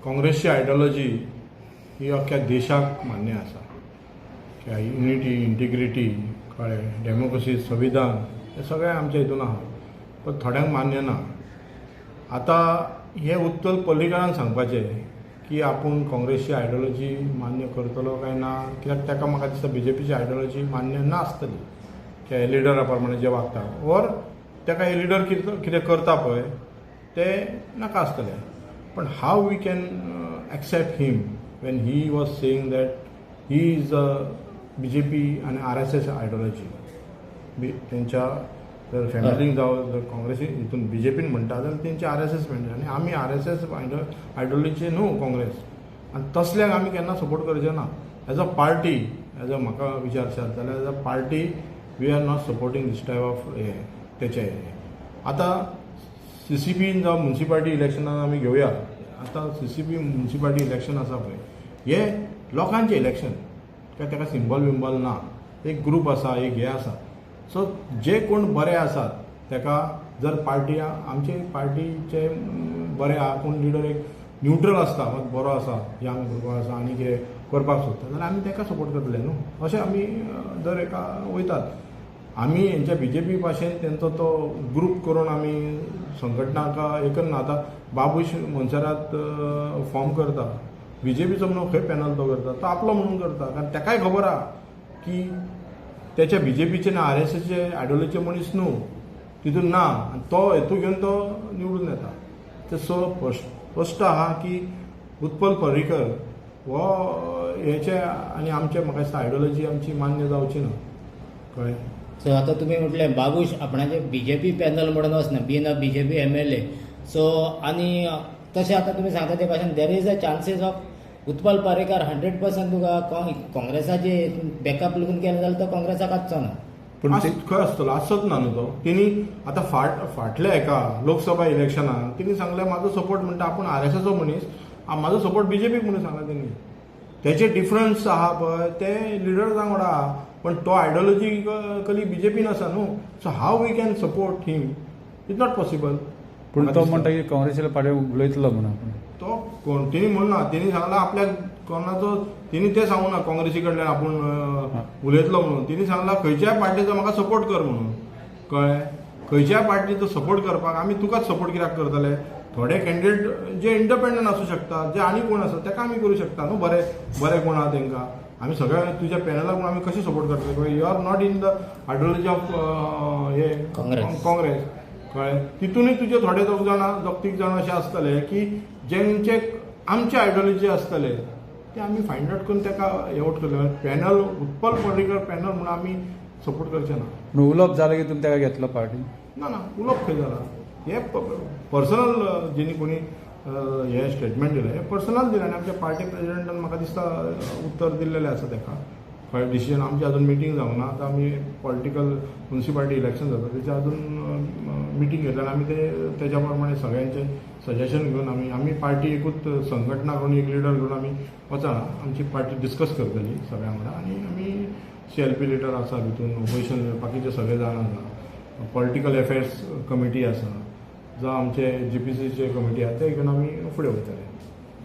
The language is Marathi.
काँग्रेसची आयडियोलॉजी ही अख्ख्या देशाक मान्य आसा की युनिटी इंटिग्रिटी कळ्ळें डेमोक्रेसी संविधान हे सगळें आमच्या हितून आहा पण थोड्यांक मान्य ना. आतां हे उत्तर पल्लीकडल्यान सांगपाचें की आपूण काँग्रेसची आयडियोलॉजी मान्य करतलो काय ना, कित्याक ताका म्हाका दिसता बीजेपीची आयडियोलॉजी मान्य ना आसतली की लिडरा प्रमाणे जे वागता ओर ताका हे लिडर कितें करता पळय तें नाका आसतलें. पण how we can accept him when he was saying that he is a BJP आनी RSS आयडियोलॉजी तेंच्या जर फॅमिलीक जावं जर काँग्रेसी हितून बीजेपीन म्हणटा जाल्यार तेंची RSS म्हणटा आनी आमी RSS आयडियोलॉजीचे न्हू काँग्रेस आनी तसल्याक आमी केन्ना सपोर्ट करचे ना. As a party as a म्हाका विचारशात जाल्यार as a party we are not supporting this type of तेचे. आतां CCP जावं म्युनिसिपालिटी इलेक्शनान आमी घेवया. आतां CCP म्युनिसिपालिटी इलेक्शन आसा पळय हे लोकांचें इलेक्शन काय ताका सिंबल विंबल ना. एक ग्रूप आसा एक हे आसा. सो जे कोण बरे आसात ताका जर पार्टी आमचे पार्टीचे बरे आहा कोण लिडर एक न्यूट्रल आसता बरो आसा यंग ग्रूप आसा आनी कितें करपाक सोदता जाल्यार आमी ताका सपोर्ट करतले न्हू. अशें आमी दर एका वयतात. आमी हेंच्या बीजेपी भाशेन तेंचो तो ग्रूप करून आमी संघटनाका हे करना. आतां बाबूश मनसरात फॉर्म करता बीजेपीचो म्हणून खंय पॅनल तो करता तो आपलो म्हणून करता कारण ताकाय खबर आहा की त्याच्या बीजेपीचे ना RSSचे आयडियोलॉजीचे मनीस न्हू तितून ना आनी तो हेतू घेवन तो निवडून येता. ते सो स्पश्ट आहा की उत्पल पर्रीकर हो हेचे आनी आमचे म्हाका दिसता आयडियोलॉजी आमची मान्य जावची ना कळ्ळें. सो आतां तुमी म्हटलें बाबूश आपणाचे बीजेपी पॅनल म्हणून वचना been a BJP MLA. So आनी तशें आतां तुमी सांगता ते भाशेन there is a chances of Utpal Parrikar 100% तुका काँग्रेसाचे बॅकअप लागून केलें जाल्यार तो काँग्रेसाक आसचो ना. पूण खंय आसतलो आसत ना न्हू तो. तेणी आतां फाटल्या हेका लोकसभा इलेक्शनाक तेणी सांगलें म्हाजो सपोर्ट म्हणटा आपूण RSSचो मनीस म्हाजो सपोर्ट बीजेपीक म्हणून सांगला तेणी. तेचे डिफरन्स आहा पळय ते लिडर्सांक वांगडा आहा पण तो आयडियोलॉजिकली बीजेपीन आसा न्हू. So how we can support him is not possible. पूण तो म्हणटा की काँग्रेसीच्या फाटीं उलयतलो म्हणून तो कोण तेणी म्हणना तेणी सांगला आपल्या कोणाचो तेणी ते सांगू ना काँग्रेसी कडल्यान आपूण उलयतलो म्हणून. तेणी सांगला खंयच्याय पार्टीचो म्हाका सपोर्ट कर म्हणून कळ्ळें. खंयच्याय पार्टीचो सपोर्ट करपाक आमी तुकाच सपोर्ट कित्याक करतले. थोडे कॅन्डिडेट जे इंडिपेंडंट आसूं शकता जे आनी कोण आसा ताका आमी करूं शकता न्हू. बरे कोण आहा तांकां आमी सगळ्या तुज्या पॅनलाक आमी कशें सपोर्ट करतले. You are not in the ideology of हे काँग्रेस कळ्ळें. तितूनय तुजे थोडे दोग तीग जाण अशे आसतले की जेंचे आमचे आयडियोलॉजी आसतले ते आमी फायंड आउट करून ताका हे वोट करतले. पॅनल उत्पल पर्रीकर पॅनल म्हणून आमी सपोर्ट करचे ना. उलोवप जालें की तुमी ताका घेतलो पार्टी ना उलोवप खंय जाला. हे पर्सनल जेणी कोणी हे स्टेटमेंट दिलें हे पर्सनल दिलें आनी आमच्या पार्टी प्रेजिडेंटान म्हाका दिसता उत्तर दिल्लेलें आसा ताका. खंय डिसिजन आमची अजून मिटींग जावंक ना. आतां आमी पॉलिटिकल म्युनिसिपालिटी इलेक्शन जाता तेचे अजून मिटींग घेतल्या आमी तेज्या प्रमाणे सगळ्यांचे सजेशन घेवन आमी पार्टी एकूच संघटना करून एक लिडर घेवन आमी वचना. आमची पार्टी डिस्कस करतली सगळ्यां वांगडा आनी आमी CLP लिडर आसा भितून ओपोजिशन बाकीचे सगळे जाण आसा पॉलिटिकल अफेर्स कमिटी आसा जावं आमचे GPCचे कमिटी आसा ते घेवन आमी फुडें वयतले.